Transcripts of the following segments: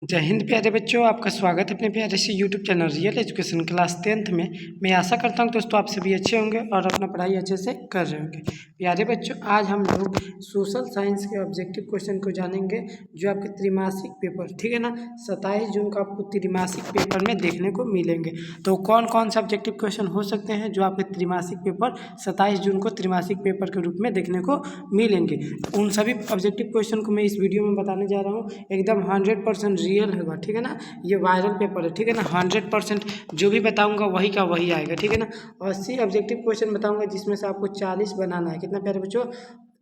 जय हिंद प्यारे बच्चों, आपका स्वागत है अपने प्यारे से YouTube channel real education class 10th में। मैं आशा करता हूं दोस्तों आप सभी अच्छे होंगे और अपना पढ़ाई अच्छे से कर रहे होंगे। प्यारे बच्चों, आज हम लोग सोशल साइंस के ऑब्जेक्टिव क्वेश्चन को जानेंगे जो आपके त्रिमासिक पेपर, ठीक है ना, 27 जून को आपको त्रिमासिक पेपर में देखने को मिलेंगे। तो कौन कौन से ऑब्जेक्टिव क्वेश्चन हो सकते हैं जो आपके त्रिमासिक पेपर 27 जून को त्रिमासिक पेपर के रूप में देखने को मिलेंगे, उन सभी ऑब्जेक्टिव क्वेश्चन को मैं इस वीडियो में बताने जा रहा हूँ। एकदम 100% रियल होगा, ठीक है ना। ये वायरल पेपर है, ठीक है ना। 100% जो भी बताऊंगा वही का वही आएगा, ठीक है ना। 80 ऑब्जेक्टिव क्वेश्चन बताऊंगा जिसमें से आपको 40 बनाना है। कितना प्यारे बच्चों,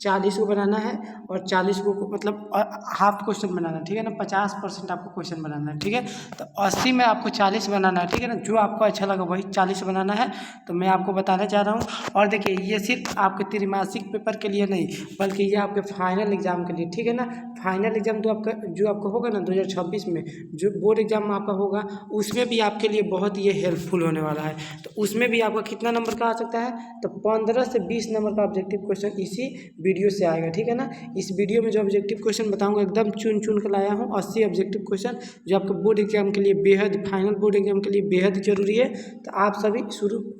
40 को बनाना है और 40 को मतलब हाफ क्वेश्चन बनाना है, ठीक है ना। 50% आपको क्वेश्चन बनाना है, ठीक है। तो 80 में आपको 40 बनाना है, ठीक है ना। जो आपको अच्छा लगा वही 40 बनाना है। तो मैं आपको बताने जा रहा हूँ। और देखिए, ये सिर्फ आपके त्रिमासिक पेपर के लिए नहीं बल्कि ये आपके फाइनल एग्जाम के लिए, ठीक है ना। फाइनल एग्जाम तो आपका जो आपका होगा ना 2026 में, जो बोर्ड एग्जाम आपका होगा उसमें भी आपके लिए बहुत ये हेल्पफुल होने वाला है। तो उसमें भी आपका कितना नंबर का आ सकता है, तो 15 से 20 नंबर का ऑब्जेक्टिव क्वेश्चन इसी वीडियो से आएगा, ठीक है ना। इस वीडियो में जो ऑब्जेक्टिव क्वेश्चन बताऊंगा एकदम चुन चुन कर लाया हूँ। 80 ऑब्जेक्टिव क्वेश्चन जो आपके बोर्ड एग्जाम के लिए बेहद, फाइनल बोर्ड एग्जाम के लिए बेहद जरूरी है। तो आप सभी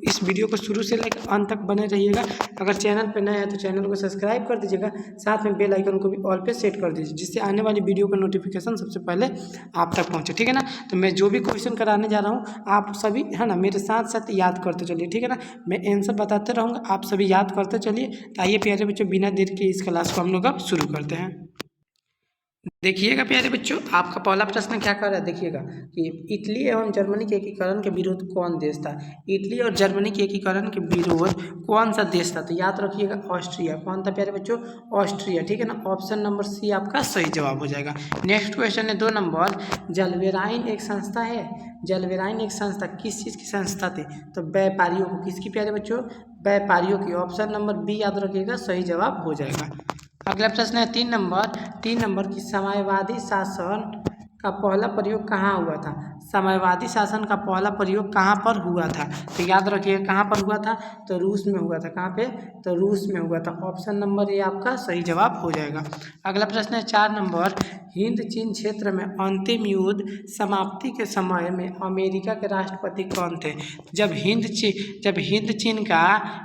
इस वीडियो को शुरू से लेकर अंत तक बने रहिएगा। अगर चैनल पर नए हैं तो चैनल को सब्सक्राइब कर दीजिएगा, साथ में बेल आइकन को भी ऑल पे सेट कर दीजिए जिससे आने वाली वीडियो का नोटिफिकेशन सबसे पहले आप तक पहुंचे, ठीक है ना। तो मैं जो भी क्वेश्चन कराने जा रहा हूँ आप सभी, है ना, मेरे साथ साथ याद करते चलिए, ठीक है ना। मैं आंसर बताते रहूँगा, आप सभी याद करते चलिए। तो आइए प्यारे बच्चों, बिना देर के इस क्लास को हम लोग अब शुरू करते हैं। देखिएगा प्यारे बच्चों, आपका पहला प्रश्न क्या कर रहा है, देखिएगा कि इटली एवं जर्मनी के एकीकरण के विरोध कौन देश था। इटली और जर्मनी के एकीकरण के विरोध कौन सा देश था, तो याद रखिएगा ऑस्ट्रिया। कौन था प्यारे बच्चों, ऑस्ट्रिया, ठीक है ना। ऑप्शन नंबर सी आपका सही जवाब हो जाएगा। नेक्स्ट क्वेश्चन है 2 नंबर। जलवेराइन एक संस्था है, जलवेराइन एक संस्था किस चीज़ की संस्था थी, तो व्यापारियों को, किसकी प्यारे बच्चों, व्यापारियों की। ऑप्शन नंबर बी याद रखिएगा, सही जवाब हो जाएगा। अगला प्रश्न है 3 नंबर की साम्यवादी शासन का पहला प्रयोग कहाँ हुआ था। साम्यवादी शासन का पहला प्रयोग कहाँ पर हुआ था, तो याद रखिए कहाँ पर हुआ था, तो रूस में हुआ था। कहाँ पे, तो रूस में हुआ था। ऑप्शन नंबर ए आपका सही जवाब हो जाएगा। अगला प्रश्न है 4 नंबर। हिंद चीन क्षेत्र में अंतिम युद्ध समाप्ति के समय में अमेरिका के राष्ट्रपति कौन थे। जब हिंद चीन का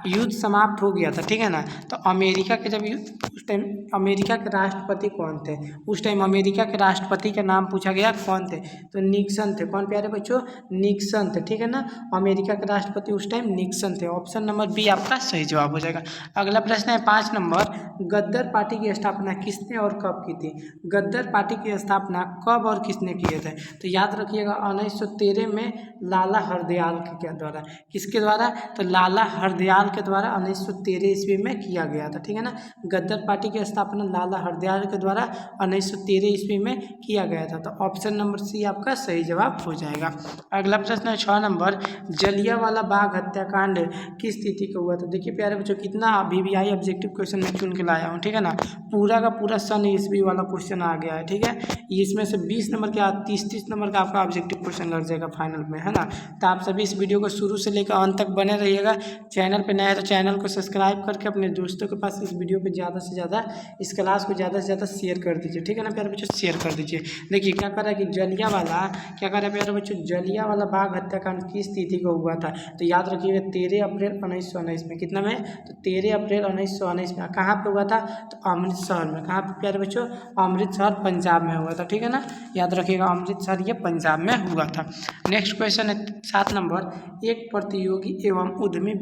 युद्ध समाप्त हो गया था, ठीक है ना, तो अमेरिका के जब उस टाइम अमेरिका के राष्ट्रपति कौन थे। उस टाइम अमेरिका के राष्ट्रपति का नाम पूछा गया, कौन थे, तो निक्सन थे। कौन प्यारे बच्चों, निक्सन थे, ठीक है ना। अमेरिका के राष्ट्रपति उस टाइम निक्सन थे। ऑप्शन नंबर बी आपका सही जवाब हो जाएगा। अगला प्रश्न है 5 नंबर। गद्दर पार्टी की स्थापना किसने और कब की थी। गद्दर पार्टी की स्थापना कब और किसने किए थे, तो याद रखिएगा 1913 में लाला हरदयाल के द्वारा। किसके द्वारा, तो लाला हरदयाल के द्वारा 1913 ईस्वी में किया गया था, ठीक है ना। गद्दर पार्टी की स्थापना लाला हरदयाल के द्वारा 1913 ईस्वी में किया गया था। तो ऑप्शन नंबर सी आपका सही जवाब हो जाएगा। अगला प्रश्न है 6 नंबर। जलियांवाला बाग हत्याकांड किस तिथि को हुआ था। देखिए प्यारे बच्चों, कितना VVI ऑब्जेक्टिव क्वेश्चन मैं चुन के लाया हूँ, ठीक है ना। पूरा का पूरा सन ईस्वी वाला क्वेश्चन आ गया है, ठीक है। इसमें से 20 नंबर के 30 नंबर का आपका ऑब्जेक्टिव क्वेश्चन लग जाएगा फाइनल में, है ना। तो आप सभी इस वीडियो को शुरू से लेकर अंत तक बने रहिएगा। चैनल पे नया है तो चैनल को सब्सक्राइब करके अपने दोस्तों के पास इस वीडियो को ज़्यादा से ज़्यादा, इस क्लास को ज़्यादा से ज़्यादा शेयर कर दीजिए, ठीक है ना प्यारे बच्चों, शेयर कर दीजिए। देखिए क्या कर रहा है कि क्या कर रहा है प्यारे बच्चों, जलियांवाला बाग हत्याकांड किस तिथि को हुआ था, तो याद रखिएगा 13 अप्रैल 1919 में। कितना में, तो 13 अप्रैल 1919 में। कहाँ पे हुआ था, तो अमृतसर में। कहाँ पे प्यारे बच्चों, अमृतसर पंजाब में हुआ था, ठीक है ना। याद रखिएगा अमृतसर ये पंजाब में हुआ था। नेक्स्ट क्वेश्चन है 7 नंबर। एक प्रतियोगी एवं उद्यमी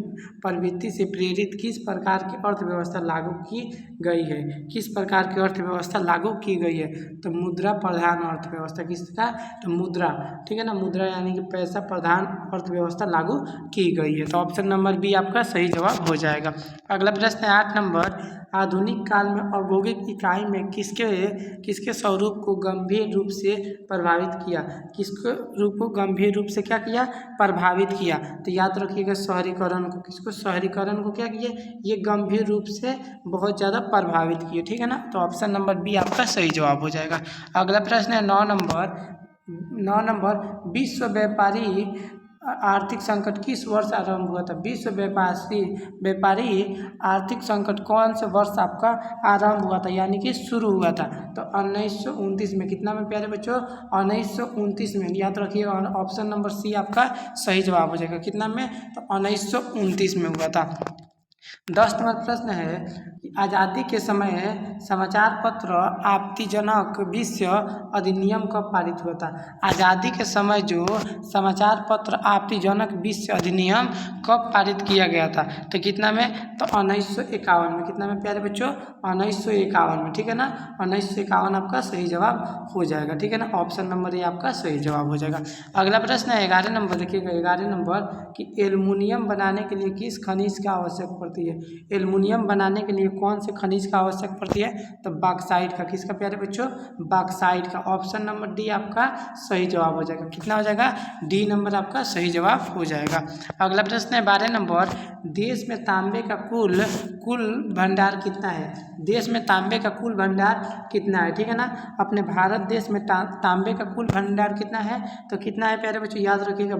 प्रवृत्ति से प्रेरित किस प्रकार की अर्थव्यवस्था लागू की गई है। किस प्रकार की अर्थव्यवस्था लागू की गई है, तो मुद्रा प्रधान अर्थव्यवस्था। किसका, तो मुद्रा, ठीक है ना। मुद्रा यानी कि पैसा प्रधान अर्थव्यवस्था लागू की गई है। तो ऑप्शन नंबर बी आपका सही जवाब हो जाएगा। अगला प्रश्न है 8 नंबर। आधुनिक काल में औद्योगिक इकाई में किसके स्वरूप को गंभीर रूप से प्रभावित किया। किसके रूप को गंभीर रूप से क्या किया, प्रभावित किया, तो याद रखिएगा शहरीकरण को। किसको, शहरीकरण को क्या किए, ये गंभीर रूप से बहुत ज़्यादा प्रभावित किए, ठीक है ना। तो ऑप्शन नंबर बी आपका सही जवाब हो जाएगा। अगला प्रश्न है 9 नंबर। विश्व व्यापारी आर्थिक संकट किस वर्ष आरंभ हुआ था? विश्व व्यापारी आर्थिक संकट कौन से वर्ष आपका आरंभ हुआ था, यानी कि शुरू हुआ था? तो 1929 में। कितना में प्यारे बच्चों? 1929 में। याद रखिए ऑप्शन नंबर सी आपका सही जवाब हो जाएगा। कितना में? तो 1929 में हुआ था। 10 नंबर प्रश्न है कि आज़ादी के समय समाचार पत्र आपत्तिजनक विषय अधिनियम कब पारित हुआ था? आज़ादी के समय जो समाचार पत्र आपत्तिजनक विषय अधिनियम कब पारित किया गया था? तो कितना में? तो 1951 में। कितना में प्यारे बच्चों? 1951 में। ठीक है ना, 1951 आपका सही जवाब हो जाएगा। ठीक है ना, ऑप्शन नंबर ए आपका सही जवाब हो जाएगा। अगला प्रश्न है 11 नंबर। देखिएगा 11 नंबर कि एल्युमिनियम बनाने के लिए किस खनिज का आवश्यक पड़ती है? एल्युमिनियम बनाने के लिए कौन से खनिज का आवश्यक पड़ती है? तो बॉक्साइट का। किसका प्यारे बच्चों? बॉक्साइट का। ऑप्शन नंबर डी आपका सही जवाब हो जाएगा। कितना हो जाएगा? डी नंबर आपका सही जवाब हो जाएगा। अगला प्रश्न है 12 नंबर। देश में तांबे का कुल भंडार कितना है? देश में तांबे का कुल भंडार कितना है? ठीक है ना, अपने भारत देश में तांबे का कुल भंडार कितना है? तो कितना है प्यारे बच्चों? याद रखिएगा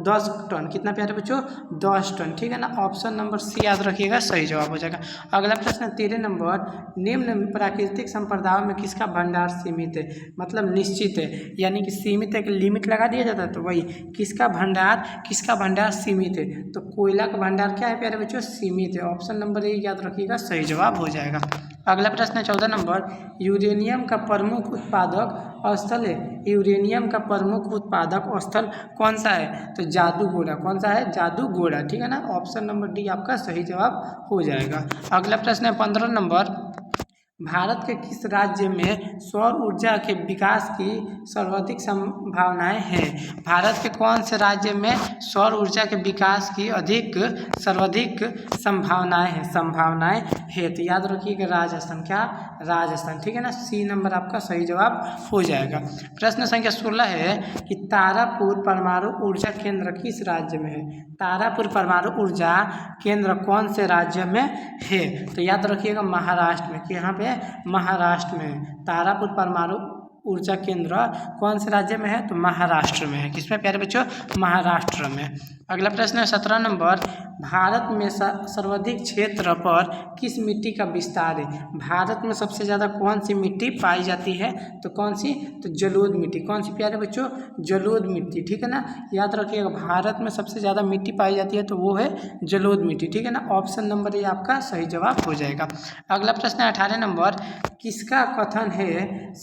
10 टन। कितना प्यारे बच्चों? 10 टन। ठीक है ना, ऑप्शन नंबर सी याद रखिएगा, सही जवाब हो जाएगा। अगला प्रश्न 13 नंबर। निम्न प्राकृतिक संपदाओं में किसका भंडार सीमित है? मतलब निश्चित है, यानी कि सीमित है, लिमिट लगा दिया जाता है, तो वही किसका भंडार सीमित है? तो कोयला का भंडार क्या है प्यारे बच्चों? सीमित है। ऑप्शन नंबर ए याद रखिएगा, सही जवाब हो जाएगा। अगला प्रश्न है 14 नंबर। यूरेनियम का प्रमुख उत्पादक स्थल है। यूरेनियम का प्रमुख उत्पादक स्थल कौन सा है? तो जादूगोड़ा। कौन सा है? जादूगोड़ा। ठीक है ना, ऑप्शन नंबर डी आपका सही जवाब हो जाएगा। अगला प्रश्न है 15 नंबर। भारत के किस राज्य में सौर ऊर्जा के विकास की सर्वाधिक संभावनाएं हैं? भारत के कौन से राज्य में सौर ऊर्जा के विकास की सर्वाधिक संभावनाएं हैं? तो याद रखिएगा राजस्थान। क्या? राजस्थान। ठीक है ना, सी नंबर आपका सही जवाब हो जाएगा। प्रश्न संख्या 16 है कि तारापुर परमाणु ऊर्जा केंद्र किस राज्य में है? तारापुर परमाणु ऊर्जा केंद्र कौन से राज्य में है? तो याद रखिएगा महाराष्ट्र में। कि यहाँ पे महाराष्ट्र में तारापुर परमाणु ऊर्जा केंद्र कौन से राज्य में है? तो महाराष्ट्र में है। किसमें प्यारे बच्चों? महाराष्ट्र में। अगला प्रश्न है 17 नंबर। भारत में सर्वाधिक क्षेत्र पर किस मिट्टी का विस्तार है? भारत में सबसे ज़्यादा कौन सी मिट्टी पाई जाती है? तो कौन सी? तो जलोढ़ मिट्टी। कौन सी प्यारे बच्चों? जलोढ़ मिट्टी। ठीक है ना, याद रखिएगा भारत में सबसे ज़्यादा मिट्टी पाई जाती है तो वो है जलोढ़ मिट्टी। ठीक है ना, ऑप्शन नंबर ए आपका सही जवाब हो जाएगा। अगला प्रश्न है 18 नंबर। किसका कथन है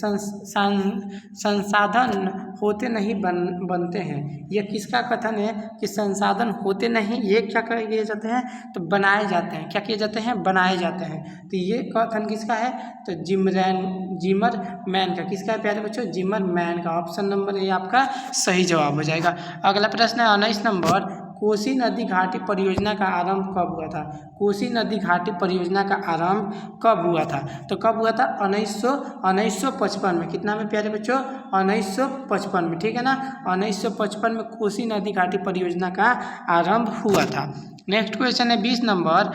संसाधन होते नहीं बनते हैं? यह किसका कथन है कि संसाधन होते नहीं, ये क्या किए जाते हैं? तो बनाए जाते हैं। क्या किए जाते हैं? बनाए जाते हैं। तो ये कथन किसका है? तो जिमरमैन का। किसका है प्यारे बच्चों? जिमरमैन का। ऑप्शन नंबर ए आपका सही जवाब हो जाएगा। अगला प्रश्न है 19 नंबर। कोसी नदी घाटी परियोजना का आरंभ कब हुआ था? कोसी नदी घाटी परियोजना का आरंभ कब हुआ था? तो कब हुआ था? 1955 में। कितना में प्यारे बच्चों? 1955 में। ठीक है ना, 1955 में कोसी नदी घाटी परियोजना का आरंभ हुआ था। नेक्स्ट क्वेश्चन है 20 नंबर।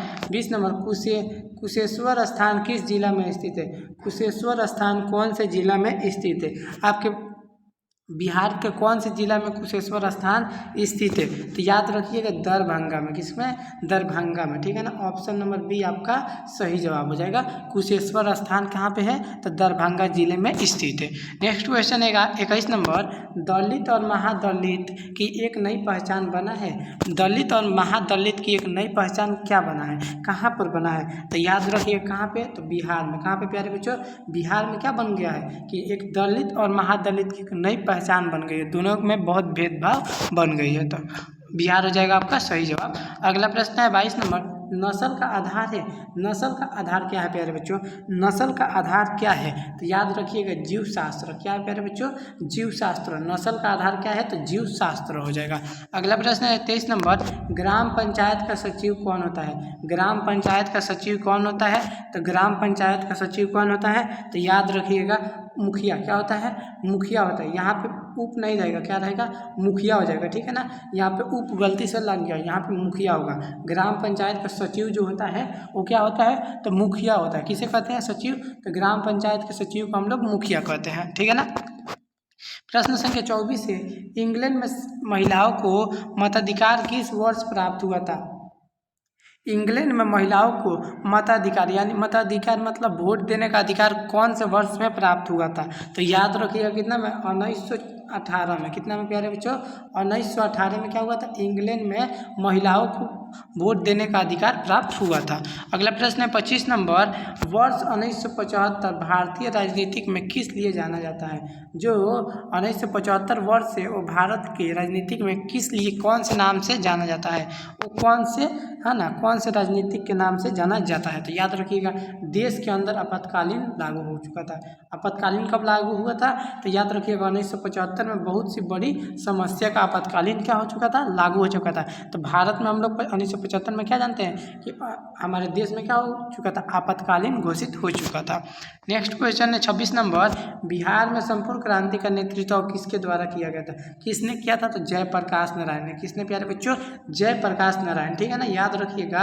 कुशेश्वर स्थान किस जिला में स्थित है? कुशेश्वर स्थान कौन से जिला में स्थित है? आपके बिहार के कौन से जिला में कुशेश्वर स्थान स्थित है? तो याद रखिएगा दरभंगा में। किसमें? दरभंगा में। ठीक है ना, ऑप्शन नंबर बी आपका सही जवाब हो जाएगा। कुशेश्वर स्थान कहाँ पे है? तो दरभंगा जिले में स्थित है। नेक्स्ट क्वेश्चन है 21 नंबर। दलित और महादलित की एक नई पहचान बना है। दलित और महादलित की एक नई पहचान क्या बना है? कहाँ पर बना है? तो याद रखिए कहाँ पे? तो बिहार में। कहाँ पे प्यारे बच्चों? बिहार में। क्या बन गया है कि एक दलित और महादलित की एक नई पहचान बन गई है, दोनों में बहुत भेदभाव बन गई है, तो बिहार हो जाएगा आपका सही जवाब। अगला प्रश्न है 22 नंबर। नस्ल का आधार है। नस्ल का आधार क्या है प्यारे बच्चों? नस्ल का आधार क्या है? तो याद रखिएगा जीव शास्त्र। क्या है प्यारे बच्चों? जीव शास्त्र। नस्ल का आधार क्या है? तो जीव शास्त्र हो जाएगा। अगला प्रश्न है 23 नंबर। ग्राम पंचायत का सचिव कौन होता है? ग्राम पंचायत का सचिव कौन होता है? तो ग्राम पंचायत का सचिव कौन होता है? तो याद रखिएगा मुखिया। क्या होता है? मुखिया होता है। यहाँ पे उप नहीं रहेगा, क्या रहेगा? मुखिया हो जाएगा। ठीक है ना, यहाँ पे उप गलती से लग गया, यहाँ पे मुखिया होगा। ग्राम पंचायत का सचिव जो होता है वो क्या होता है? तो मुखिया होता है। किसे कहते हैं? सचिव। तो ग्राम पंचायत के सचिव को हम लोग मुखिया कहते हैं। ठीक है ना। प्रश्न संख्या 24 है, इंग्लैंड में महिलाओं को मताधिकार किस वर्ष प्राप्त हुआ था? इंग्लैंड में महिलाओं को मताधिकार यानी मताधिकार मतलब वोट देने का अधिकार कौन से वर्ष में प्राप्त हुआ था? तो याद रखिएगा कितना में 1918 में। कितना में प्यारे बच्चों? 1918 में क्या हुआ था? इंग्लैंड में महिलाओं को वोट देने का अधिकार प्राप्त हुआ था। अगला प्रश्न है 25 नंबर, वर्ष 1975 भारतीय राजनीतिक में किस लिए जाना जाता है? जो 1975 वर्ष है वो भारत के राजनीतिक में किस लिए कौन से नाम से जाना जाता है? वो कौन से है ना, कौन से राजनीतिक के नाम से जाना जाता है? तो याद रखिएगा देश के अंदर आपातकालीन लागू हो चुका था। आपातकालीन कब लागू हुआ था? तो याद रखिएगा 1975 में बहुत सी बड़ी समस्या का आपातकालीन क्या हो चुका था? लागू हो चुका था। तो भारत में हम लोग 1975 में क्या जानते हैं कि हमारे देश में क्या हो चुका था? आपातकालीन घोषित हो चुका था। नेक्स्ट क्वेश्चन है 26 नंबर, बिहार में संपूर्ण क्रांति का नेतृत्व किसके द्वारा किया गया था? किसने किया था? तो जयप्रकाश नारायण ने। किसने प्यारे बच्चों? जयप्रकाश नारायण। ठीक है ना, याद रखिएगा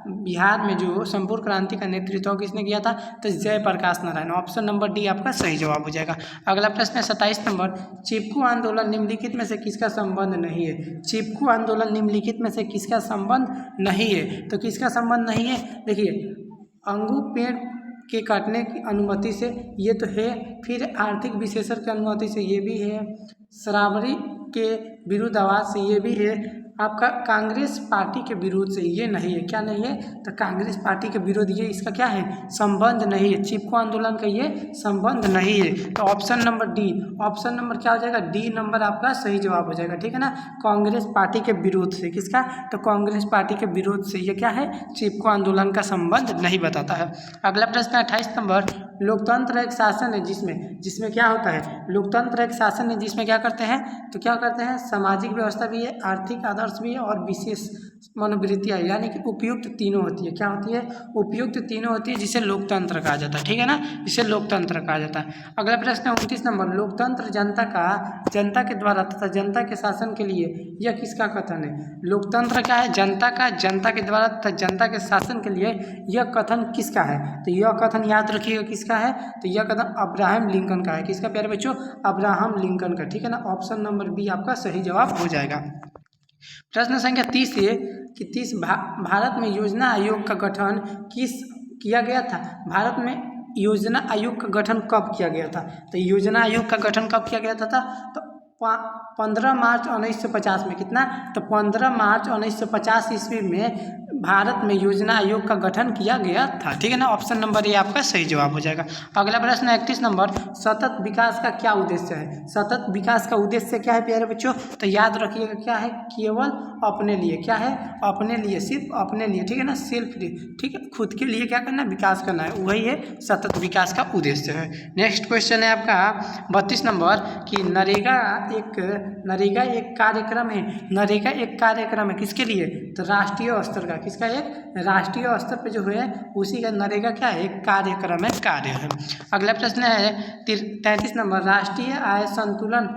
बिहार में जो संपूर्ण क्रांति का नेतृत्व किसने किया था? तो Jayaprakash Narayan. Option number D आपका सही जवाब हो जाएगा। अगला प्रश्न है 27 नंबर, चिपकू आंदोलन निम्नलिखित में से किसका संबंध नहीं है? चिपकू आंदोलन निम्नलिखित में से किसका संबंध नहीं है? तो किसका संबंध नहीं है? देखिए, अंगू पेड़ के काटने की अनुमति से ये तो है, फिर आर्थिक विशेषण की अनुमति से ये भी है, शराबरी के विरुद्ध आवाज से ये भी है, आपका कांग्रेस पार्टी के विरोध से ये नहीं है। क्या नहीं है? तो कांग्रेस पार्टी के विरोध ये इसका क्या है? संबंध नहीं है। चिपको आंदोलन का ये संबंध नहीं है। तो option number D, option number क्या हो जाएगा? डी नंबर आपका सही जवाब हो जाएगा। ठीक है ना, कांग्रेस पार्टी के विरोध से। किसका? तो कांग्रेस पार्टी के विरोध से ये क्या है? चिपको आंदोलन का संबंध नहीं बताता है। अगला प्रश्न 28 नंबर, लोकतंत्र एक शासन है जिसमें क्या होता है? लोकतंत्र एक शासन है जिसमें क्या करते हैं? तो क्या करते हैं? सामाजिक व्यवस्था भी है, आर्थिक आदर्श भी है और विशेष मनोवृत्तियाँ यानी कि उपयुक्त तीनों होती है। क्या होती है? उपयुक्त तीनों होती है, जिसे लोकतंत्र कहा जाता है। ठीक है ना, जिसे लोकतंत्र कहा जाता है। अगला प्रश्न है 29 नंबर, लोकतंत्र जनता के द्वारा तथा जनता के शासन के लिए, यह किसका कथन है? लोकतंत्र क्या है? जनता के द्वारा तथा जनता के शासन के लिए, यह कथन किसका है? तो यह कथन याद रखिएगा किसका है? तो यह कथन अब्राहम लिंकन का है। किसका प्यारे बच्चों? अब्राहम लिंकन का। ठीक है ना, ऑप्शन नंबर बी आपका सही जवाब हो जाएगा। प्रश्न संख्या 30 है कि 30 भारत में योजना आयोग का गठन किया गया था? भारत में योजना आयोग का गठन कब किया गया था? तो योजना आयोग का गठन कब किया गया था? तो 15 मार्च 1950 में। कितना? तो 15 मार्च 1950 ईस्वी में भारत में योजना आयोग का गठन किया गया था। ठीक है ना, ऑप्शन नंबर ए आपका सही जवाब हो जाएगा। अगला प्रश्न 31 नंबर, सतत विकास का क्या उद्देश्य है? सतत विकास का उद्देश्य क्या है प्यारे बच्चों? तो याद रखिएगा क्या है? केवल अपने लिए। क्या है? अपने लिए, सिर्फ अपने लिए। ठीक है ना, सेल्फ लिए। ठीक है, खुद के लिए क्या करना है? विकास करना है, वही है सतत विकास का उद्देश्य है। नेक्स्ट क्वेश्चन है आपका 32 नंबर कि नरेगा एक कार्यक्रम है। नरेगा एक कार्यक्रम है किसके लिए? तो राष्ट्रीय स्तर का। किसका? एक राष्ट्रीय स्तर पे जो है उसी का नरेगा क्या है? एक कार्यक्रम है, कार्य है। अगला प्रश्न है 33 नंबर, राष्ट्रीय आय संतुलन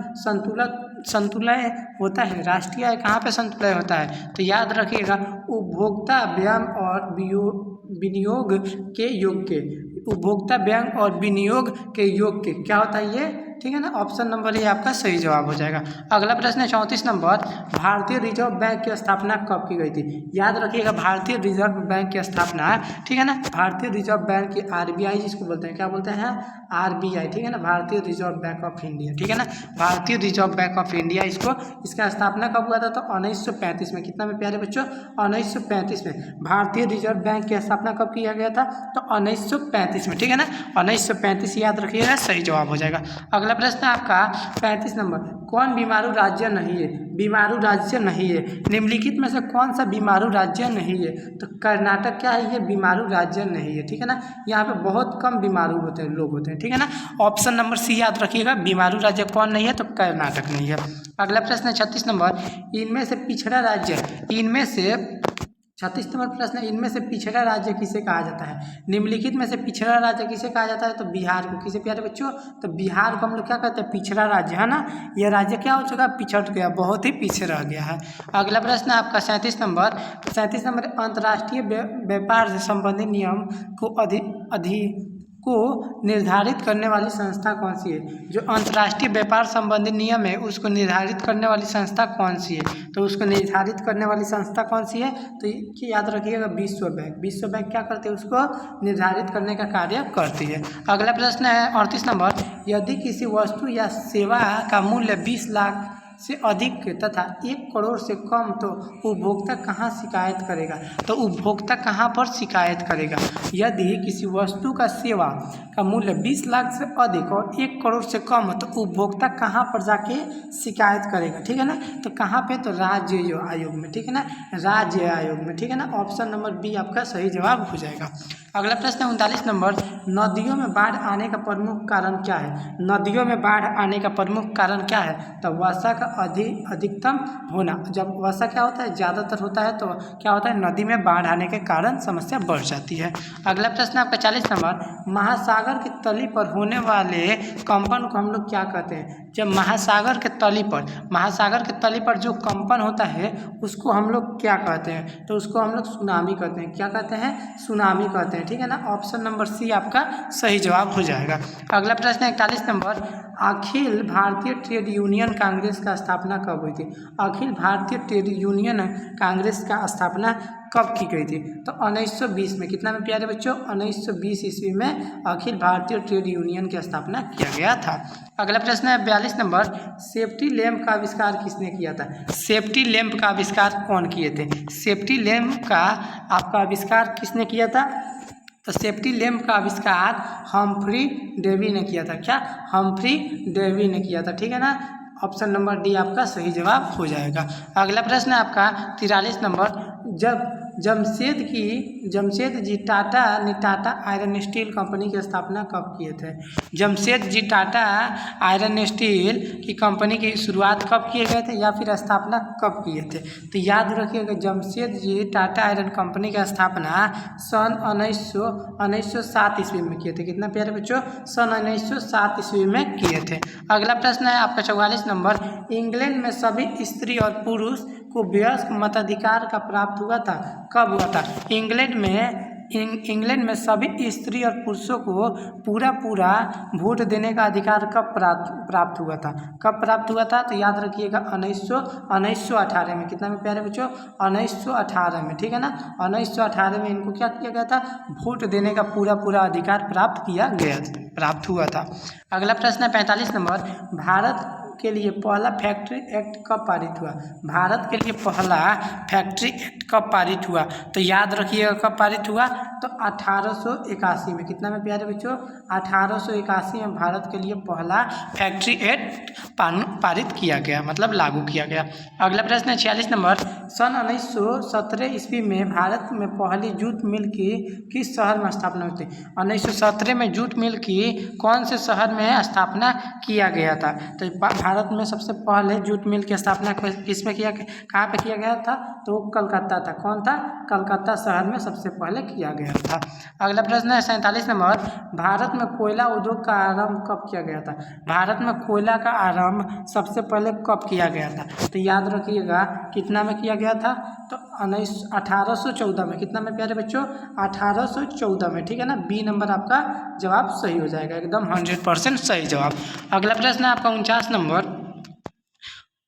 होता है। राष्ट्रीय आय कहाँ पे संतुलन होता है? तो याद रखिएगा उपभोक्ता व्यय और विनियोग के योग के। उपभोक्ता व्यय और विनियोग के योग के क्या होता है ये? ठीक है ना, ऑप्शन नंबर ए आपका सही जवाब हो जाएगा। अगला प्रश्न है 34 नंबर, भारतीय रिजर्व बैंक की स्थापना कब की गई थी? याद रखिएगा भारतीय रिजर्व बैंक की स्थापना, ठीक है ना, भारतीय रिजर्व बैंक की आरबीआई जिसको बोलते हैं, क्या बोलते हैं? आरबीआई। ठीक है ना, भारतीय रिजर्व बैंक ऑफ इंडिया। ठीक है ना, भारतीय रिजर्व बैंक ऑफ इंडिया इसका स्थापना कब हुआ था? तो 1935 में। कितना में प्यारे बच्चों? 1935 में भारतीय रिजर्व बैंक की स्थापना कब किया गया था? तो 1935 में। ठीक है ना, 1935 याद रखिएगा, सही जवाब हो जाएगा। अगला प्रश्न आपका 35 नंबर, कौन बीमारू राज्य नहीं है? बीमारू राज्य नहीं है, निम्नलिखित में से कौन सा बीमारू राज्य नहीं है? तो कर्नाटक क्या है? ये बीमारू राज्य नहीं है। ठीक है ना, यहाँ पे बहुत कम बीमारू होते हैं, लोग होते हैं। ठीक है ना, ऑप्शन नंबर सी याद रखिएगा, बीमारू राज्य कौन नहीं है? तो कर्नाटक नहीं है। अगला प्रश्न है 36 नंबर, इनमें से पिछड़ा राज्य, इनमें से 36 नंबर प्रश्न, इनमें से पिछड़ा राज्य किसे कहा जाता है? निम्नलिखित में से पिछड़ा राज्य किसे कहा जाता है? तो बिहार को। किसे प्यारे बच्चों? तो बिहार को हम लोग क्या कहते हैं? पिछड़ा राज्य, है ना। यह राज्य क्या हो चुका? पिछड़ गया, बहुत ही पीछे रह गया है। अगला प्रश्न है आपका 37 नंबर, अंतर्राष्ट्रीय व्यापार से संबंधित नियम को को निर्धारित करने वाली संस्था कौन सी है? जो अंतर्राष्ट्रीय व्यापार संबंधी नियम है उसको निर्धारित करने वाली संस्था कौन सी है? तो उसको निर्धारित करने वाली संस्था कौन सी है? तो ये याद रखिएगा, विश्व बैंक। विश्व बैंक क्या करते हैं? उसको निर्धारित करने का कार्य करती है। अगला प्रश्न है 38 नंबर, यदि किसी वस्तु या सेवा का मूल्य 20 लाख से अधिक तथा 1 करोड़ से कम तो उपभोक्ता कहाँ शिकायत करेगा? तो उपभोक्ता कहाँ पर शिकायत करेगा? यदि किसी वस्तु का सेवा का मूल्य 20 लाख से अधिक और 1 करोड़ से कम है तो उपभोक्ता कहाँ पर जाके शिकायत करेगा? ठीक है ना। तो कहाँ पे? तो राज्य आयोग में। ठीक है ना, राज्य आयोग में। ठीक है ना, ऑप्शन नंबर बी आपका सही जवाब हो जाएगा। अगला प्रश्न है 39 नंबर, नदियों में बाढ़ आने का प्रमुख कारण क्या है? नदियों में बाढ़ आने का प्रमुख कारण क्या है? तो वर्षा का अधिकतम होना। जब वर्षा क्या होता है? ज़्यादातर होता है तो क्या होता है? नदी में बाढ़ आने के कारण समस्या बढ़ जाती है। अगला प्रश्न आपका 40 नंबर, महासागर की तली पर होने वाले कंपन को हम लोग क्या कहते हैं? जब महासागर के तली पर जो कंपन होता है उसको हम लोग क्या कहते हैं? तो उसको हम लोग सुनामी कहते हैं। क्या कहते हैं? सुनामी कहते हैं। ठीक है ना, ऑप्शन नंबर सी आपका सही जवाब हो जाएगा। अगला प्रश्न 41 number, Akhil Bharatiya trade union Congress का स्थापना कब हुई थी? अखिल भारतीय ट्रेड यूनियन कांग्रेस का स्थापना कब की गई थी? तो 1920 में। कितना में प्यारे बच्चों? 1920 ईस्वी में अखिल भारतीय ट्रेड यूनियन की स्थापना किया गया था। अगला प्रश्न है 42 नंबर, सेफ्टी लैंप का आविष्कार किसने किया था? सेफ्टी लैंप का आविष्कार कौन किए थे? सेफ्टी लैंप का आपका आविष्कार किसने किया था? तो सेफ्टी लैंप का आविष्कार हम्फ्री डेवी ने किया था। क्या? हम्फ्री डेवी ने किया था। ठीक है ना, ऑप्शन नंबर डी आपका सही जवाब हो जाएगा। अगला प्रश्न है आपका 43 नंबर, जब जमशेद जी टाटा ने टाटा आयरन स्टील कंपनी की स्थापना कब किए थे? जमशेद जी टाटा आयरन स्टील की कंपनी की शुरुआत कब किए गए थे या फिर स्थापना कब किए थे? तो याद रखिएगा, जमशेद जी टाटा आयरन कंपनी की स्थापना सन 1907 ईस्वी में किए थे। कितना प्यारे बच्चों? सन 1907 ईस्वी में किए थे। अगला प्रश्न है आपका 44 नंबर, इंग्लैंड में सभी स्त्री और पुरुष को वयस्क मताधिकार का प्राप्त हुआ था। कब हुआ था? इंग्लैंड में सभी स्त्री और पुरुषों को पूरा वोट देने का अधिकार कब प्राप्त हुआ था? कब प्राप्त हुआ था? तो याद रखिएगा 1918 में। कितना में प्यारे बच्चों? 1918 में। ठीक है ना, 1918 में इनको क्या किया गया था? वोट देने का पूरा अधिकार प्राप्त हुआ था। अगला प्रश्न है 45 नंबर, भारत के लिए पहला फैक्ट्री एक्ट कब पारित हुआ? भारत के लिए पहला फैक्ट्री एक्ट कब पारित हुआ? तो याद रखिएगा कब पारित हुआ? तो 1881 में। कितना में प्यारे बच्चों? 1881 में भारत के लिए पहला फैक्ट्री एक्ट पारित किया गया, मतलब लागू किया गया। अगला प्रश्न है 46 नंबर, सन 1917 ईस्वी में भारत में पहली जूट मिल की किस शहर में स्थापना हुई थी? 1917 में जूट मिल की कौन से शहर में स्थापना किया गया था? तो भारत में सबसे पहले जूट मिल की स्थापना किसमें कहाँ पे किया गया था? तो कलकत्ता था। कौन था? कलकत्ता शहर में सबसे पहले किया गया था। अगला प्रश्न है 47 नंबर, भारत में कोयला उद्योग का आरंभ कब किया गया था? भारत में कोयला का आरंभ सबसे पहले कब किया गया था? तो याद रखिएगा कितना में किया गया था? तो 1814 में। कितना में प्यारे बच्चों? 1814 में। ठीक है ना, बी नंबर आपका जवाब सही हो जाएगा, एकदम 100% सही जवाब। अगला प्रश्न है आपका 49 नंबर।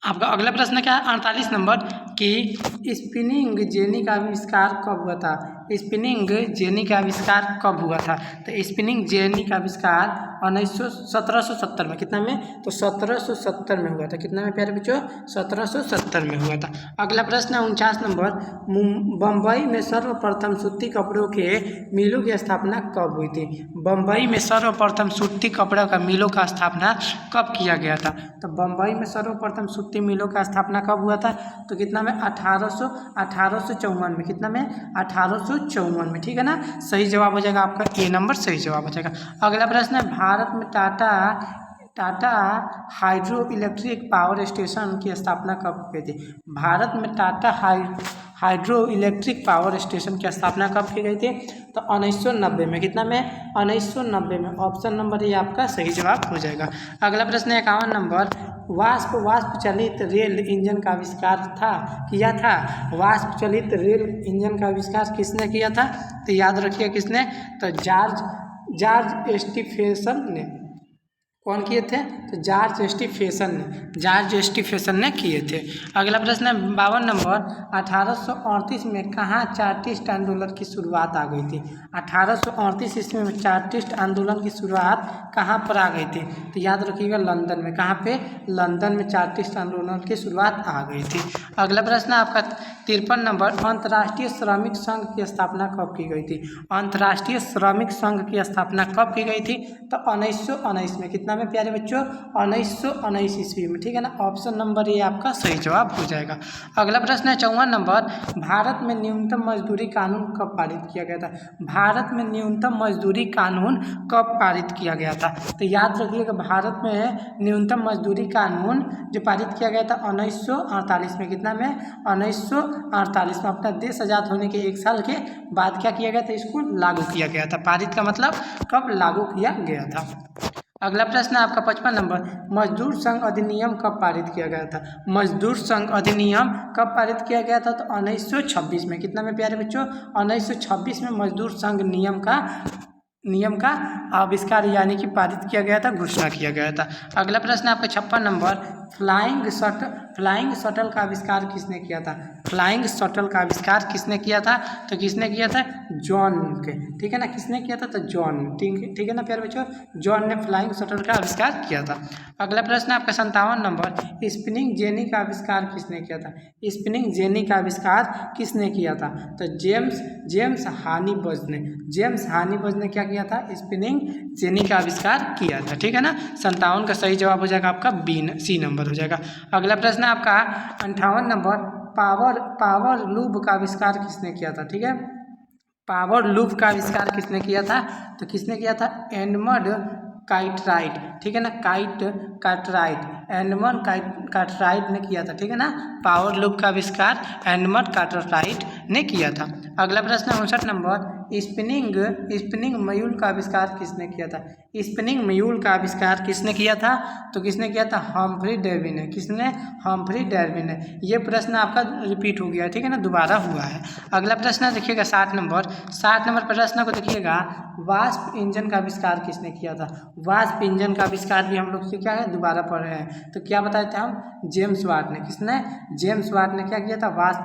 आपका अगला प्रश्न क्या है? 48 नंबर कि स्पिनिंग जेनी का आविष्कार कब हुआ था? स्पिनिंग जेनी का आविष्कार कब हुआ था? तो स्पिनिंग जेनी का आविष्कार 1770 में। कितना में? तो 1770 में हुआ था। कितना में प्यारे बच्चों? 1770 में हुआ था। अगला प्रश्न है 49 नंबर, बम्बई में सर्वप्रथम सूती कपड़ों के मिलों की स्थापना कब हुई थी? बम्बई में सर्वप्रथम सूती कपड़ों का मिलों का स्थापना कब किया गया था? तो बम्बई में सर्वप्रथम सूती मिलों का स्थापना कब हुआ था? तो कितना में? 1854 में। कितना में? 1854 में। ठीक है ना, सही जवाब हो जाएगा आपका ए नंबर सही जवाब हो जाएगा। अगला प्रश्न है, भारत में Tata hydro electric power station की स्थापना कब की थी? भारत में Tata hydro electric power station की स्थापना कब की गई थी? तो 1990 में। कितना में? 1990 में। ऑप्शन नंबर ये आपका सही जवाब हो जाएगा। अगला प्रश्न है 51 नंबर, वाष्प चलित रेल इंजन का आविष्कार किया था। वाष्प चलित रेल इंजन का आविष्कार किसने किया था? तो याद रखिए किसने? तो जॉर्ज स्टीफेसन ने, कौन किए थे? तो जॉर्ज स्टीफेसन ने किए थे। अगला प्रश्न है 52 नंबर, 1838 में कहाँ चार्टिस्ट आंदोलन की शुरुआत आ गई थी? 1838 ईस्वी में चार्टिस्ट आंदोलन की शुरुआत कहाँ पर आ गई थी? तो याद रखिएगा लंदन में। कहाँ पे? लंदन में चार्टिस्ट आंदोलन की शुरुआत आ गई थी। अगला प्रश्न आपका 53 नंबर, अंतर्राष्ट्रीय श्रमिक संघ की स्थापना कब की गई थी? अंतर्राष्ट्रीय श्रमिक संघ की स्थापना कब की गई थी? तो 1919 में। कितना में प्यारे बच्चों? 1919 ईस्वी में। ठीक है ना, ऑप्शन नंबर ए आपका सही जवाब हो जाएगा। अगला प्रश्न है 54 नंबर, भारत में न्यूनतम मजदूरी कानून कब पारित किया गया था? भारत में न्यूनतम मजदूरी कानून कब पारित किया गया था? तो याद रखिएगा भारत में न्यूनतम मजदूरी कानून जो पारित किया गया था 1948 में। कितना में? 1948 में। अपना देश आजाद होने के 1 साल के बाद क्या किया गया था? इसको लागू किया गया था। पारित का मतलब कब लागू किया गया था। अगला प्रश्न है आपका 55 नंबर, मजदूर संघ अधिनियम कब पारित किया गया था? मजदूर संघ अधिनियम कब पारित किया गया था? तो 1926 में। कितना में प्यारे बच्चों? 1926 में मजदूर संघ नियम का आविष्कार यानी कि पारित किया गया था, घोषणा किया गया था। अगला प्रश्न आपका 56 नंबर, फ्लाइंग शटल का आविष्कार किसने किया था? फ्लाइंग शटल का आविष्कार किसने किया था? तो किसने किया था? जॉन के। ठीक है ना, किसने किया था? तो जॉन। ठीक है ना प्यारे बच्चों, जॉन ने फ्लाइंग शटल का आविष्कार किया था। अगला प्रश्न आपका 57 नंबर, स्पिनिंग जेनी का आविष्कार किसने किया था? स्पिनिंग जेनी का आविष्कार किसने किया था? तो जेम्स हानीबज ने क्या किया था? स्पिनिंग जेनी का आविष्कार किया था। ठीक है ना, 57 का सही जवाब हो जाएगा आपका सी नंबर हो जाएगा। अगला प्रश्न आपका 58 नंबर, पावर लूप का आविष्कार किसने किया था? ठीक है, पावर लूप का आविष्कार किसने किया था? तो किसने किया था? Edmund Cartwright. ठीक है ना, एडमंड कार्टराइट ने किया था। ठीक है ना, पावर लूप का आविष्कार एडमंड कार्टराइट ने किया था। अगला प्रश्न 59 नंबर, स्पिनिंग म्यूल का आविष्कार किसने किया था? स्पिनिंग म्यूल का आविष्कार किसने किया था? तो किसने किया था? हम्फ्री डेवी ने। किसने? हम्फ्री डेवी ने। ये प्रश्न आपका रिपीट हो गया। ठीक है ना, दोबारा हुआ है। अगला प्रश्न देखिएगा 60 नंबर प्रश्न को देखिएगा, वाष्प इंजन का आविष्कार किसने किया था? वाष्प इंजन का आविष्कार भी हम लोग से क्या है, दोबारा पढ़ रहे हैं। तो क्या बताए थे हम? जेम्स वाट ने। किसने? जेम्स वाट ने क्या किया था? वाष्प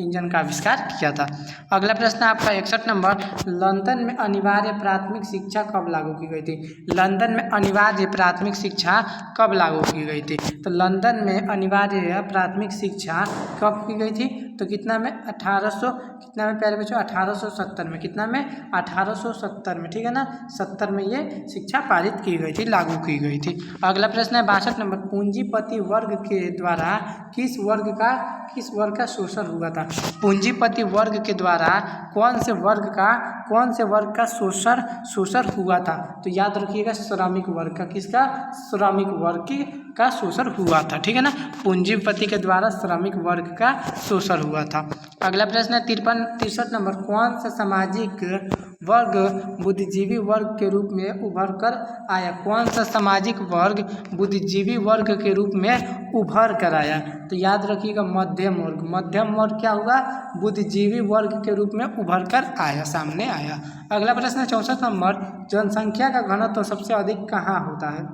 इंजन का आविष्कार किया था। अगला प्रश्न आपका 61 नंबर, लंदन में अनिवार्य प्राथमिक शिक्षा कब लागू की गई थी? लंदन में अनिवार्य प्राथमिक शिक्षा कब लागू की गई थी? तो लंदन में अनिवार्य प्राथमिक शिक्षा कब की गई थी? तो कितना में? 1800 कितना में प्यारे बच्चों? 1870 में। कितना में? 1870 में। ठीक है ना, 70 में ये शिक्षा पारित की गई थी, लागू की गई थी। अगला प्रश्न है 62 नंबर, पूंजीपति वर्ग के द्वारा किस वर्ग का शोषण हुआ था? पूंजीपति वर्ग के द्वारा कौन से वर्ग का शोषण हुआ था? तो याद रखिएगा श्रमिक वर्ग का। किसका? श्रमिक वर्ग का शोषण हुआ था। ठीक है ना, पूंजीपति के द्वारा श्रमिक वर्ग का शोषण हुआ था। अगला प्रश्न है 63 नंबर, कौन सा सामाजिक वर्ग बुद्धिजीवी वर्ग के रूप में उभर कर आया? कौन सा सामाजिक वर्ग बुद्धिजीवी वर्ग के रूप में उभर कर आया? तो याद रखिएगा मध्यम वर्ग क्या होगा? बुद्धिजीवी वर्ग के रूप में उभर कर आया, सामने आया। अगला प्रश्न है 64 नंबर, जनसंख्या का घनत्व सबसे अधिक कहाँ होता है?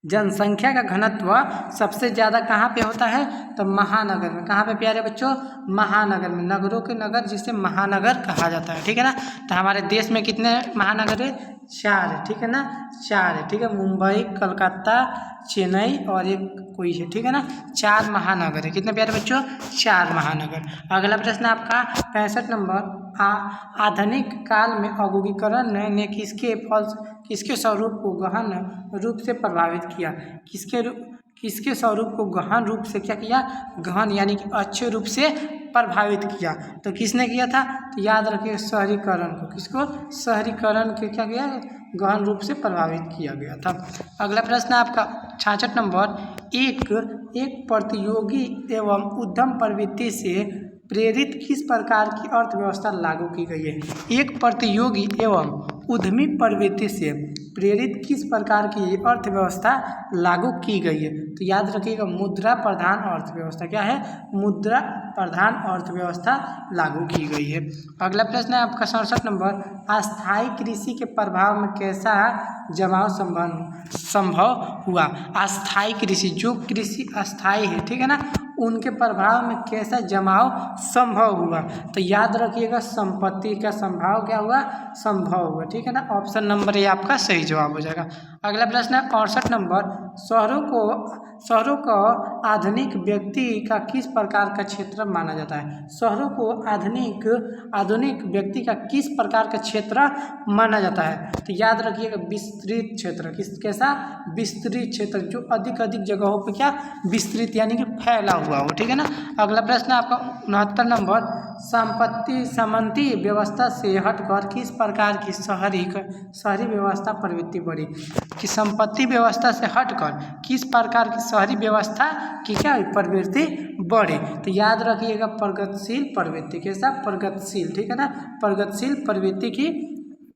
जनसंख्या का घनत्व सबसे ज़्यादा कहाँ पे होता है? तो महानगर में। कहाँ पे प्यारे बच्चों? महानगर में। नगरों के नगर जिसे महानगर कहा जाता है। ठीक है ना, तो हमारे देश में कितने महानगर है? 4 है। ठीक है ना, 4 है। ठीक है, मुंबई, कलकत्ता, चेन्नई और एक कोई है। ठीक है ना, 4 महानगर है। कितने प्यारे बच्चों? 4 महानगर। अगला प्रश्न आपका 65 नंबर, आधुनिक काल में औद्योगिकरण ने किसके स्वरूप को गहन रूप से प्रभावित किया? किसके स्वरूप को गहन रूप से क्या किया? गहन यानी कि अच्छे रूप से प्रभावित किया। तो किसने किया था? तो याद रखिए शहरीकरण को। किसको? शहरीकरण के क्या किया? गहन रूप से प्रभावित किया गया था। अगला प्रश्न आपका 66 नंबर, एक प्रतियोगी एवं उद्यम प्रवृत्ति से प्रेरित किस प्रकार की अर्थव्यवस्था लागू की गई है? एक प्रतियोगी एवं उद्यमी प्रवृत्ति से प्रेरित किस प्रकार की अर्थव्यवस्था लागू की गई है? तो याद रखिएगा मुद्रा प्रधान अर्थव्यवस्था। क्या है? मुद्रा प्रधान अर्थव्यवस्था लागू की गई है। अगला प्रश्न है आपका 67 नंबर, अस्थायी कृषि के प्रभाव में कैसा जमाव संभव हुआ? अस्थायी कृषि, जो कृषि अस्थायी है, ठीक है ना, उनके प्रभाव में कैसा जमाव संभव हुआ? तो याद रखिएगा संपत्ति का संभाव क्या हुआ? संभव हुआ। ठीक है ना, ऑप्शन नंबर ए आपका सही जवाब हो जाएगा। अगला प्रश्न है 68 नंबर, शहरों को आधुनिक व्यक्ति का किस प्रकार का क्षेत्र माना जाता है? शहरों को आधुनिक व्यक्ति का किस प्रकार का क्षेत्र माना जाता है? तो याद रखिएगा विस्तृत क्षेत्र। कैसा? विस्तृत क्षेत्र, जो अधिक जगहों पे क्या विस्तृत यानी कि फैला हुआ हो। ठीक है ना। अगला प्रश्न आपका 69 नंबर, सामंती व्यवस्था से हटकर किस प्रकार की शहरी व्यवस्था प्रवृत्ति बढ़ी? कि संपत्ति व्यवस्था से हटकर किस प्रकार की शहरी व्यवस्था की क्या प्रवृत्ति बढ़े? तो याद रखिएगा प्रगतिशील प्रवृत्ति। कैसा? प्रगतिशील। ठीक है ना, प्रगतिशील प्रवृत्ति की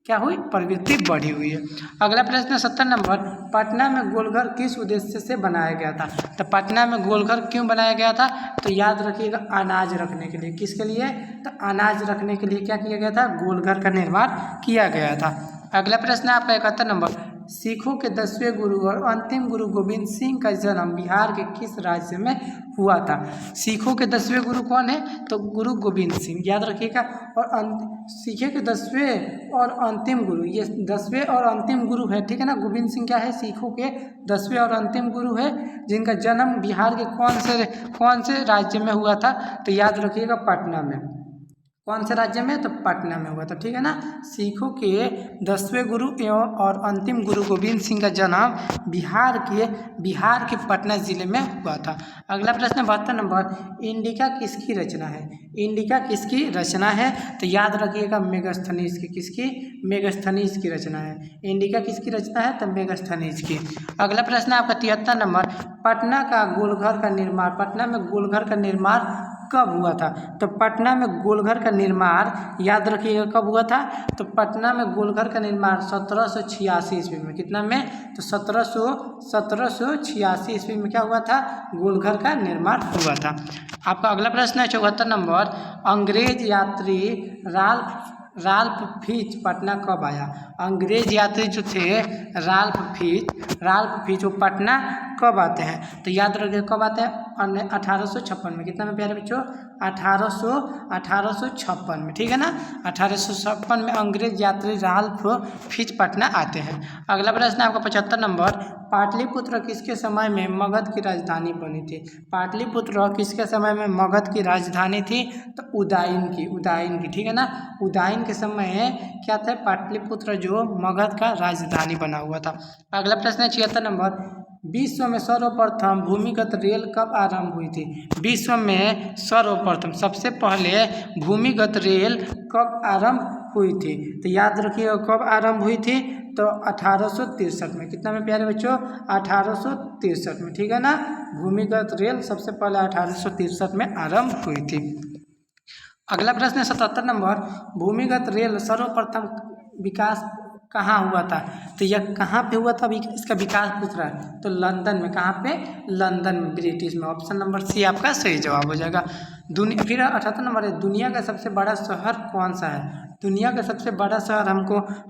क्या हुई? प्रवृत्ति बढ़ी हुई है। अगला प्रश्न 70 नंबर, पटना में गोलघर किस उद्देश्य से बनाया गया था? तो पटना में गोलघर क्यों बनाया गया था? तो याद रखिएगा अनाज रखने के लिए। किसके लिए? तो अनाज रखने के लिए क्या किया गया था? गोलघर का निर्माण किया गया था। अगला प्रश्न है आपका 71 नंबर, सिखों के 10वें गुरु और अंतिम गुरु गोविंद सिंह का जन्म बिहार के किस राज्य में हुआ था? सिखों के 10वें गुरु कौन है? तो गुरु गोविंद सिंह, याद रखिएगा। और सिखों के 10वें और अंतिम गुरु, ये 10वें और अंतिम गुरु है। ठीक है ना, गोविंद सिंह क्या है? सिखों के 10वें और अंतिम गुरु है, जिनका जन्म बिहार के कौन से राज्य में हुआ था? तो याद रखिएगा पटना में। कौन से राज्य में? तो पटना में हुआ था। ठीक है ना, सिखों के 10वें गुरु एवं और अंतिम गुरु गोविंद सिंह का जन्म बिहार के पटना जिले में हुआ था। अगला प्रश्न 72 नंबर, इंडिका किसकी रचना है? इंडिका किसकी रचना है? तो याद रखिएगा मेगास्थनीज की। किसकी? मेगास्थनीज की रचना है। इंडिका किसकी रचना है? तो मेगास्थनीज की। अगला प्रश्न आपका 73 नंबर, पटना में गोलघर का निर्माण कब हुआ था? तो पटना में गोलघर का निर्माण याद रखिएगा कब हुआ था? तो पटना में गोलघर का निर्माण 1786 ईस्वी में। कितना में? तो 1786 ईस्वी में क्या हुआ था? गोलघर का निर्माण हुआ था। आपका अगला प्रश्न है 74 नंबर, अंग्रेज यात्री राल्फ फिच पटना कब आया? अंग्रेज यात्री जो थे राल्फ फिच वो पटना कब आते हैं? तो याद रखिए कब आते हैं? 1856 में। कितना में प्यारे बच्चों? 1856 में। ठीक है ना, 1856 में अंग्रेज यात्री राल्फ फिच पटना आते हैं। अगला प्रश्न आपका 75 नंबर, पाटलिपुत्र किसके समय में मगध की राजधानी बनी थी? पाटलिपुत्र किसके समय में मगध की राजधानी थी? तो उदयन की। ठीक है ना, उदयन के समय क्या था? पाटलिपुत्र जो मगध का राजधानी बना हुआ था। अगला प्रश्न है 76 नंबर, विश्व में सर्वप्रथम भूमिगत रेल कब आरंभ हुई थी? विश्व में सर्वप्रथम सबसे पहले भूमिगत रेल कब आरंभ हुई थी? तो याद रखिए कब आरंभ हुई थी? तो 1863 में। कितना में प्यारे बच्चों? 1863 में। ठीक है ना, भूमिगत रेल सबसे पहले 1863 में आरंभ हुई थी। अगला प्रश्न 77 नंबर, भूमिगत रेल सर्वप्रथम विकास कहाँ हुआ था? तो यह कहाँ पे हुआ था? इसका विकास पूछ रहा है। तो लंदन में। कहाँ पे? लंदन में, ब्रिटिश में। ऑप्शन नंबर सी आपका सही जवाब हो जाएगा। फिर 78 नंबर है, दुनिया का सबसे बड़ा शहर कौन सा है? दुनिया का सबसे बड़ा शहर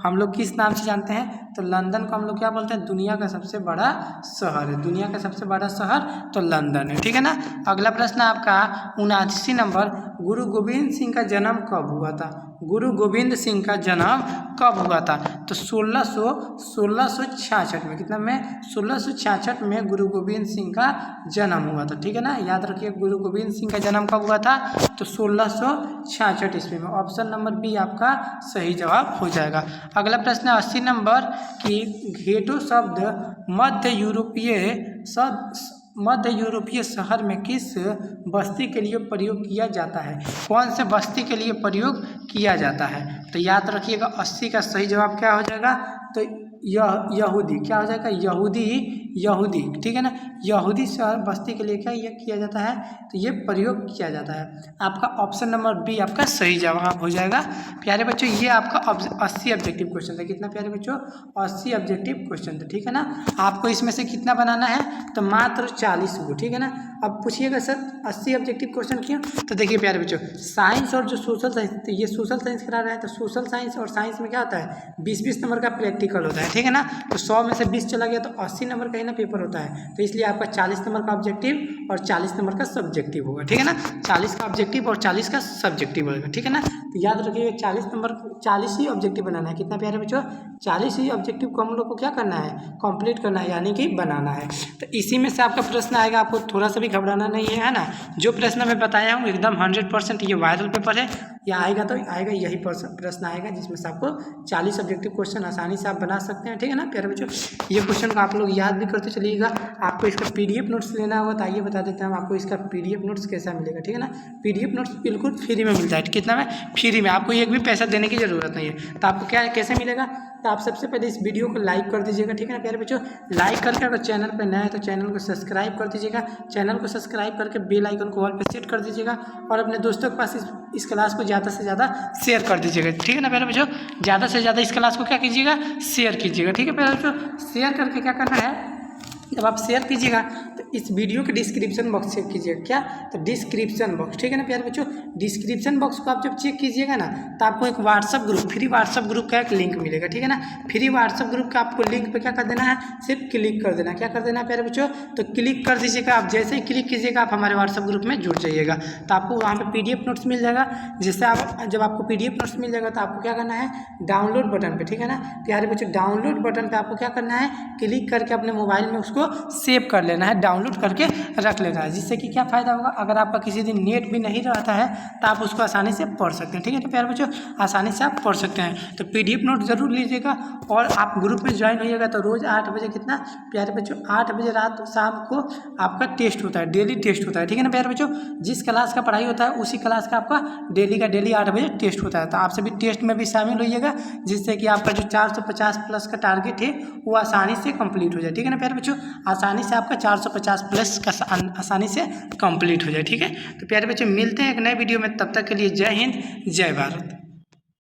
हम लोग किस नाम से जानते हैं? तो लंदन को हम लोग क्या बोलते हैं? दुनिया का सबसे बड़ा शहर है। दुनिया का सबसे बड़ा शहर तो लंदन है। ठीक है ना। अगला प्रश्न आपका 79 नंबर, गुरु गोविंद सिंह का जन्म कब हुआ था? गुरु गोविंद सिंह का जन्म कब हुआ था? तो 1666 में। कितना में? 1666 में गुरु गोविंद सिंह का जन्म हुआ था। ठीक है ना, याद रखिए गुरु गोविंद सिंह का जन्म कब हुआ था? तो 1666 ईस्वी में। ऑप्शन नंबर बी आपका सही जवाब हो जाएगा। अगला प्रश्न 80 नंबर की घेटो शब्द मध्य यूरोपीय शहर में किस बस्ती के लिए प्रयोग किया जाता है? कौन से बस्ती के लिए प्रयोग किया जाता है? तो याद रखिएगा 80 का सही जवाब क्या हो जाएगा? तो यहूदी। क्या हो जाएगा? यहूदी, ठीक है ना, यहूदी बस्ती के लिए क्या ये किया जाता है, तो ये प्रयोग किया जाता है। आपका ऑप्शन नंबर बी आपका सही जवाब हो जाएगा। प्यारे बच्चों ये आपका 80 ऑब्जेक्टिव क्वेश्चन था। कितना प्यारे बच्चों? 80 ऑब्जेक्टिव क्वेश्चन था, ठीक है ना। आपको इसमें से कितना बनाना है, तो मात्र 40 को, ठीक है ना। अब पूछिएगा सर 80 ऑब्जेक्टिव क्वेश्चन क्यों, तो देखिए प्यारे बच्चों साइंस और जो सोशल साइंस, तो ये सोशल साइंस करा रहा है, तो सोशल साइंस और साइंस में क्या होता है 20-20 नंबर का प्रैक्टिकल होता है, ठीक है ना। तो 100 में से 20 चला गया तो 80 नंबर का ही ना पेपर होता है, तो इसलिए आपका 40 नंबर का ऑब्जेक्टिव और 40 नंबर का सब्जेक्टिव होगा, ठीक है ना। 40 का ऑब्जेक्टिव और 40 का सब्जेक्टिव होगा, ठीक है ना। तो याद रखिए 40 नंबर 40 ही ऑब्जेक्टिव बनाना है। कितना प्यारे बच्चों? 40 ही ऑब्जेक्टिव को हम लोग को क्या करना है, कंप्लीट करना है, यानी कि बनाना है। तो इसी में से आपका प्रश्न आएगा, आपको थोड़ा सा भी घबराना नहीं है ना। जो प्रश्न मैं बताया हूँ एकदम 100% ये वायरल पेपर है, या आएगा तो आएगा यही प्रश्न आएगा, जिसमें से आपको 40 ऑब्जेक्टिव क्वेश्चन आसानी से आप बना सकते हैं, ठीक है ना प्यारे बच्चों। ये क्वेश्चन को आप लोग याद भी करते चलिएगा। आपको इसका PDF नोट्स लेना होगा तो आइए बता देते हैं हम आपको इसका PDF नोट्स कैसा मिलेगा, ठीक है ना। PDF नोट्स बिल्कुल फ्री में मिलता है। कितना में? फ्री में, आपको एक भी पैसा देने की जरूरत नहीं है। तो आपको क्या कैसे मिलेगा, तो आप सबसे पहले इस वीडियो को लाइक कर दीजिएगा, ठीक है ना प्यारे बच्चों। लाइक करके अगर चैनल पर नए हैं तो चैनल को सब्सक्राइब कर दीजिएगा। चैनल को सब्सक्राइब करके बेल आइकन को ऑल पे सेट कर दीजिएगा और अपने दोस्तों के पास इस क्लास को ज़्यादा से ज़्यादा शेयर कर दीजिएगा, ठीक है ना प्यारे बच्चों। ज़्यादा से ज़्यादा इस क्लास को क्या कीजिएगा, शेयर कीजिएगा, ठीक है प्यारे बच्चों। शेयर करके क्या करना है, जब आप शेयर कीजिएगा तो इस वीडियो के डिस्क्रिप्शन बॉक्स चेक कीजिएगा, क्या, तो डिस्क्रिप्शन बॉक्स, ठीक है ना प्यारे बच्चों। डिस्क्रिप्शन बॉक्स को आप जब चेक कीजिएगा ना तो आपको एक WhatsApp group, free WhatsApp group का एक लिंक मिलेगा, ठीक है ना। फ्री व्हाट्सअप ग्रुप का आपको लिंक पे क्या कर देना है, सिर्फ क्लिक कर देना। क्या कर देना है प्यारे बच्चों, तो क्लिक कर दीजिएगा। आप जैसे ही क्लिक कीजिएगा आप हमारे व्हाट्सअप ग्रुप में जुड़ जाइएगा, तो आपको वहाँ पर PDF नोट्स मिल जाएगा। जिससे आप जब आपको PDF नोट्स मिल जाएगा तो आपको क्या करना है, डाउनलोड बटन पर, ठीक है ना प्यारे बच्चों, डाउनलोड बटन पर आपको क्या करना है, क्लिक करके अपने मोबाइल में उसको सेव कर लेना है, डाउनलोड करके रख लेना है। जिससे कि क्या फ़ायदा होगा, अगर आपका किसी दिन नेट भी नहीं रहता है तो आप उसको आसानी से पढ़ सकते हैं, ठीक है। तो प्यारे बच्चों आसानी से आप पढ़ सकते हैं। तो PDF नोट जरूर लीजिएगा और आप ग्रुप में ज्वाइन होइएगा। तो रोज़ 8 बजे, कितना प्यारे बच्चों, 8 बजे रात शाम को आपका टेस्ट होता है, डेली टेस्ट होता है, ठीक है ना प्यारे बच्चों। जिस क्लास का पढ़ाई होता है उसी क्लास का आपका डेली का डेली 8 बजे टेस्ट होता है। तो आप सभी टेस्ट में भी शामिल होइएगा, जिससे कि आपका जो 450 प्लस का टारगेट है वो आसानी से कंप्लीट हो जाए, ठीक है ना प्यारे बच्चों। आसानी से आपका 450 प्लस का आसानी से कंप्लीट हो जाए, ठीक है। तो प्यारे बच्चों मिलते हैं एक नए वीडियो में, तब तक के लिए जय हिंद जय भारत।